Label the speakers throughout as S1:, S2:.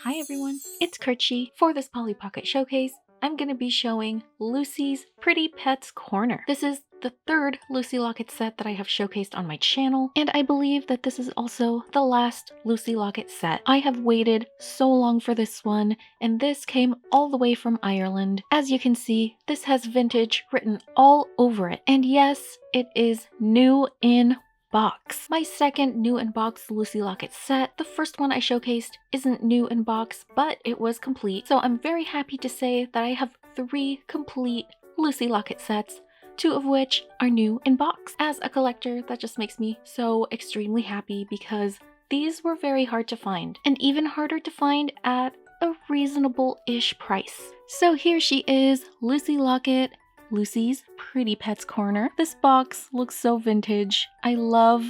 S1: Hi everyone, it's Kerchi. For this Polly Pocket showcase, I'm going to be showing Lucy's Pretty Pets Corner. This is the third Lucy Locket set that I have showcased on my channel, and I believe that this is also the last Lucy Locket set. I have waited so long for this one, and this came all the way from Ireland. As you can see, this has vintage written all over it, and yes, it is new in box. My second new in box Lucy Locket set. The first one I showcased isn't new in box, but it was complete. So I'm very happy to say that I have 3 complete Lucy Locket sets, 2 of which are new in box. As a collector, that just makes me so extremely happy because these were very hard to find, and even harder to find at a reasonable-ish price. So here she is, Lucy Locket, Lucy's Pretty Pets Corner. This box looks so vintage. I love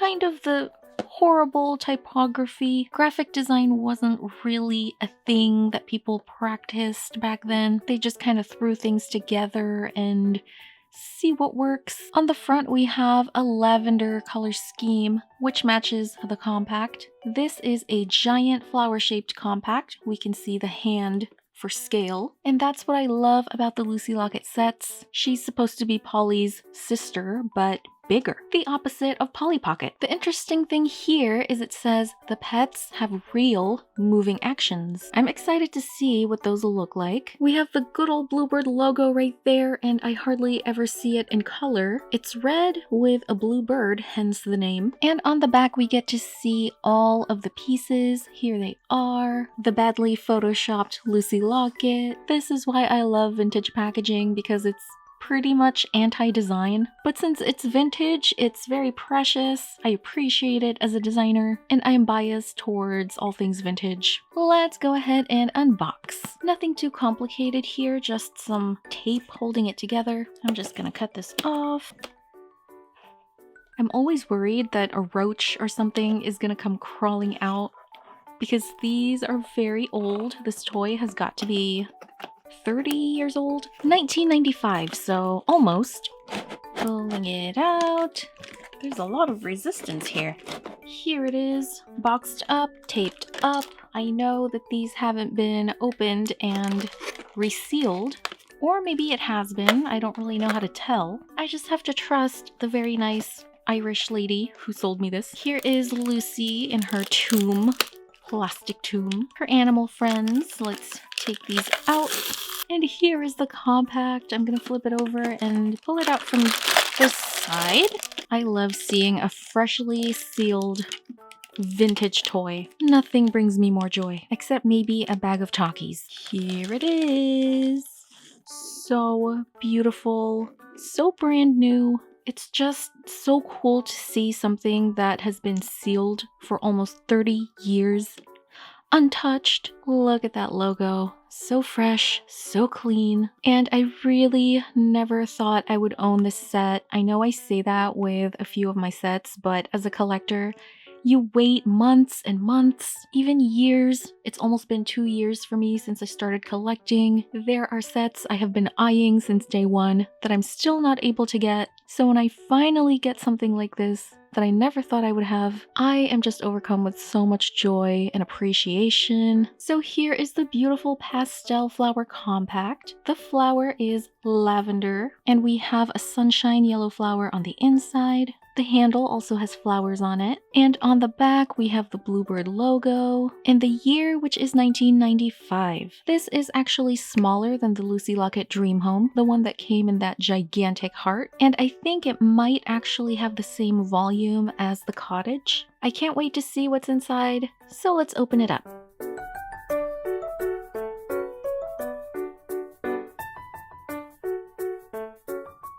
S1: kind of the horrible typography. Graphic design wasn't really a thing that people practiced back then. They just kind of threw things together and see what works. On the front we have a lavender color scheme which matches the compact. This is a giant flower shaped compact. We can see the hand for scale, and that's what I love about the Lucy Locket sets. She's supposed to be Polly's sister, but bigger. The opposite of Polly Pocket. The interesting thing here is it says the pets have real moving actions. I'm excited to see what those will look like. We have the good old Bluebird logo right there, and I hardly ever see it in color. It's red with a blue bird, hence the name. And on the back we get to see all of the pieces. Here they are. The badly photoshopped Lucy Locket. This is why I love vintage packaging, because it's pretty much anti-design, but since it's vintage, it's very precious. I appreciate it as a designer, and I am biased towards all things vintage. Let's go ahead and unbox. Nothing too complicated here, just some tape holding it together. I'm just gonna cut this off. I'm always worried that a roach or something is gonna come crawling out because these are very old. This toy has got to be 30 years old? 1995, so almost. Pulling it out. There's a lot of resistance here. Here it is, boxed up, taped up. I know that these haven't been opened and resealed, or maybe it has been. I don't really know how to tell. I just have to trust the very nice Irish lady who sold me this. Here is Lucy in her tomb. Plastic tomb. Her animal friends. Let's take these out. And here is the compact. I'm gonna flip it over and pull it out from this side. I love seeing a freshly sealed vintage toy. Nothing brings me more joy, except maybe a bag of Takis. Here it is. So beautiful, so brand new. It's just so cool to see something that has been sealed for almost 30 years. Untouched. Look at that logo. So fresh, so clean. And I really never thought I would own this set. I know I say that with a few of my sets, but as a collector, you wait months and months, even years. It's almost been 2 years for me since I started collecting. There are sets I have been eyeing since day one that I'm still not able to get. So when I finally get something like this that I never thought I would have, I am just overcome with so much joy and appreciation. So here is the beautiful pastel flower compact. The flower is lavender, and we have a sunshine yellow flower on the inside. The handle also has flowers on it, and on the back we have the Bluebird logo and the year, which is 1995. This is actually smaller than the Lucy Locket Dream Home, the one that came in that gigantic heart, and I think it might actually have the same volume as the cottage. I can't wait to see what's inside, so let's open it up.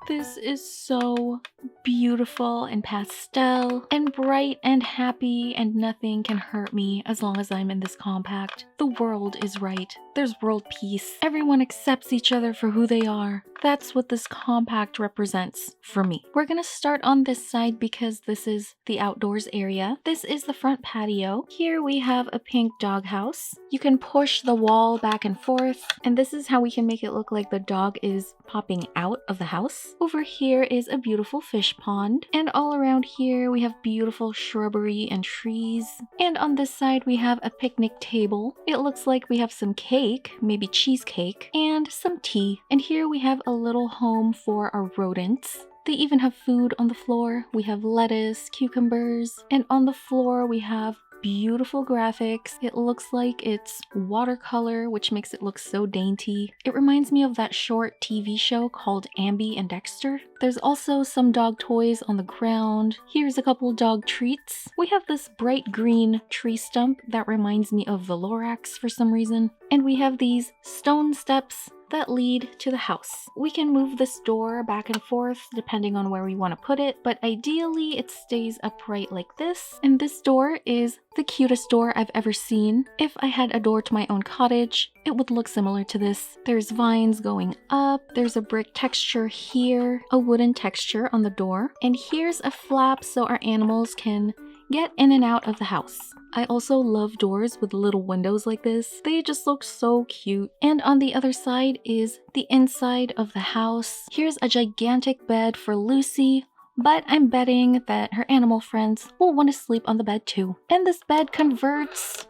S1: This is so beautiful and pastel and bright and happy, and nothing can hurt me as long as I'm in this compact. The world is right. There's world peace. Everyone accepts each other for who they are. That's what this compact represents for me. We're gonna start on this side because this is the outdoors area. This is the front patio. Here we have a pink doghouse. You can push the wall back and forth, and this is how we can make it look like the dog is popping out of the house. Over here is a beautiful fish pond, and all around here we have beautiful shrubbery and trees. And on this side we have a picnic table. It looks like we have some cake, maybe cheesecake, and some tea. And here we have a little home for our rodents. They even have food on the floor. We have lettuce, cucumbers, and on the floor we have beautiful graphics. It looks like it's watercolor, which makes it look so dainty. It reminds me of that short TV show called Ambi and Dexter. There's also some dog toys on the ground. Here's a couple dog treats. We have this bright green tree stump that reminds me of the Lorax for some reason. And we have these stone steps that lead to the house. We can move this door back and forth depending on where we want to put it, but ideally it stays upright like this. And this door is the cutest door I've ever seen. If I had a door to my own cottage, it would look similar to this. There's vines going up, there's a brick texture here, a wooden texture on the door, and here's a flap so our animals can get in and out of the house. I also love doors with little windows like this. They just look so cute. And on the other side is the inside of the house. Here's a gigantic bed for Lucy, but I'm betting that her animal friends will want to sleep on the bed too. And this bed converts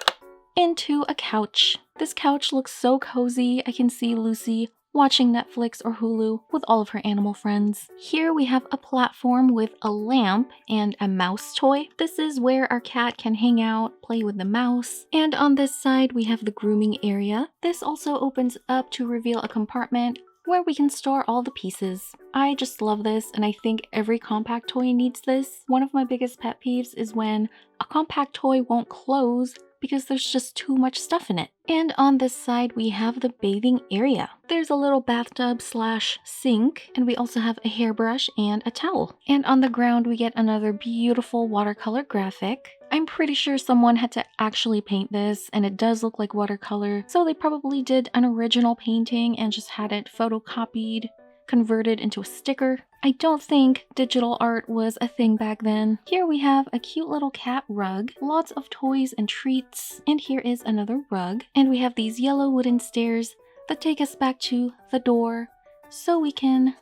S1: into a couch. This couch looks so cozy. I can see Lucy watching Netflix or Hulu with all of her animal friends. Here we have a platform with a lamp and a mouse toy. This is where our cat can hang out, play with the mouse. And on this side we have the grooming area. This also opens up to reveal a compartment where we can store all the pieces. I just love this, and I think every compact toy needs this. One of my biggest pet peeves is when a compact toy won't close because there's just too much stuff in it. And on this side we have the bathing area. There's a little bathtub slash sink, and we also have a hairbrush and a towel. And on the ground we get another beautiful watercolor graphic. I'm pretty sure someone had to actually paint this, and it does look like watercolor, so they probably did an original painting and just had it photocopied, converted into a sticker. I don't think digital art was a thing back then. Here we have a cute little cat rug, lots of toys and treats, and here is another rug. And we have these yellow wooden stairs that take us back to the door so we can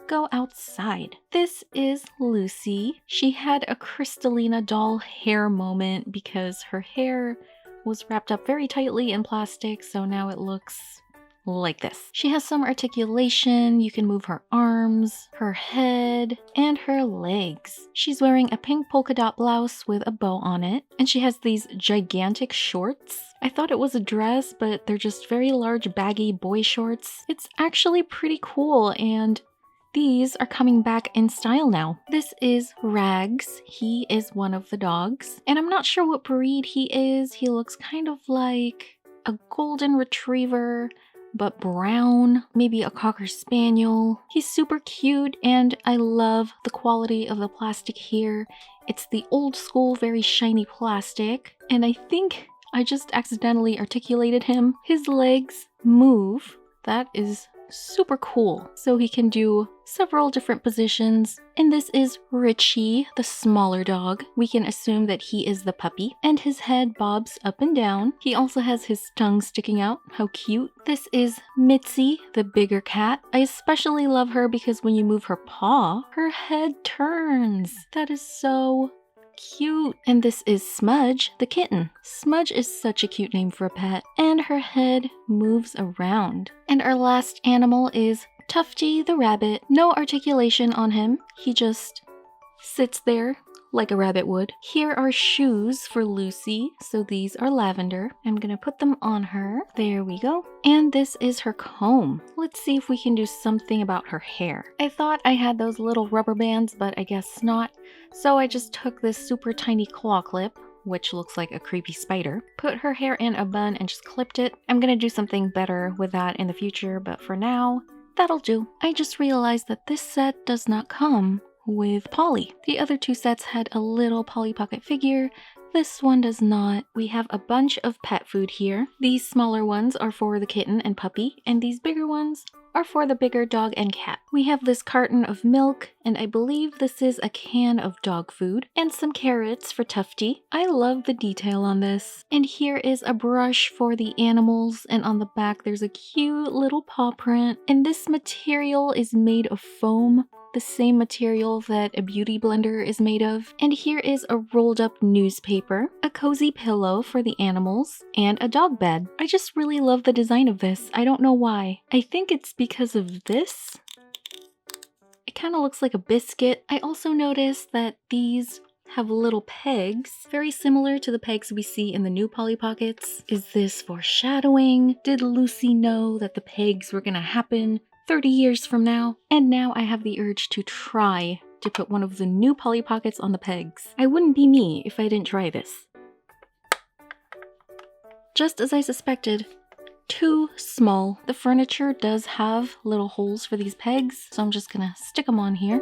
S1: go outside. This is Lucy. She had a Crystalina doll hair moment because her hair was wrapped up very tightly in plastic, so now it looks like this. She has some articulation. You can move her arms, her head, and her legs. She's wearing a pink polka dot blouse with a bow on it, and she has these gigantic shorts. I thought it was a dress, but they're just very large baggy boy shorts. It's actually pretty cool, and these are coming back in style now. This is Rags. He is one of the dogs, and I'm not sure what breed he is. He looks kind of like a golden retriever, but brown, maybe a cocker spaniel. He's super cute, and I love the quality of the plastic here. It's the old school, very shiny plastic, and I think I just accidentally articulated him. His legs move. That is super cool. So he can do several different positions. And this is Richie, the smaller dog. We can assume that he is the puppy. And his head bobs up and down. He also has his tongue sticking out. How cute. This is Mitzi, the bigger cat. I especially love her because when you move her paw, her head turns. That is so cute. And this is Smudge, the kitten. Smudge is such a cute name for a pet, and her head moves around. And our last animal is Tufty, the rabbit. No articulation on him. He just sits there like a rabbit would. Here are shoes for Lucy. So these are lavender. I'm gonna put them on her. There we go. And this is her comb. Let's see if we can do something about her hair. I thought I had those little rubber bands, but I guess not. So I just took this super tiny claw clip, which looks like a creepy spider, put her hair in a bun and just clipped it. I'm gonna do something better with that in the future, but for now, that'll do. I just realized that this set does not come with Polly. The other two sets had a little Polly Pocket figure. This one does not. We have a bunch of pet food here. These smaller ones are for the kitten and puppy, and these bigger ones are for the bigger dog and cat. We have this carton of milk, and I believe this is a can of dog food, and some carrots for Tufty. I love the detail on this. And here is a brush for the animals, and on the back there's a cute little paw print. And this material is made of foam, the same material that a beauty blender is made of. And here is a rolled up newspaper, a cozy pillow for the animals, and a dog bed. I just really love the design of this. I don't know why. I think it's because of this. It kind of looks like a biscuit. I also noticed that these have little pegs, very similar to the pegs we see in the new Polly Pockets. Is this foreshadowing? Did Lucy know that the pegs were gonna happen 30 years from now? And now I have the urge to try to put one of the new Polly Pockets on the pegs. I wouldn't be me if I didn't try this. Just as I suspected, too small. The furniture does have little holes for these pegs, so I'm just gonna stick them on here.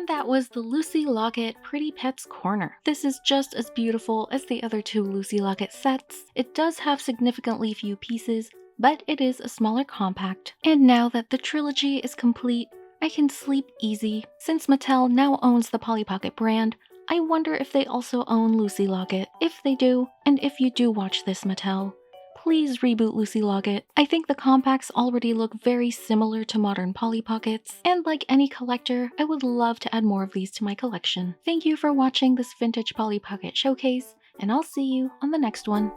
S1: That was the Lucy Locket Pretty Pets Corner. This is just as beautiful as the other two Lucy Locket sets. It does have significantly few pieces, but it is a smaller compact. And now that the trilogy is complete, I can sleep easy. Since Mattel now owns the Polly Pocket brand, I wonder if they also own Lucy Locket. If they do, and if you do watch this, Mattel, please reboot Lucy Locket. I think the compacts already look very similar to modern Polly Pockets, and like any collector, I would love to add more of these to my collection. Thank you for watching this vintage Polly Pocket showcase, and I'll see you on the next one.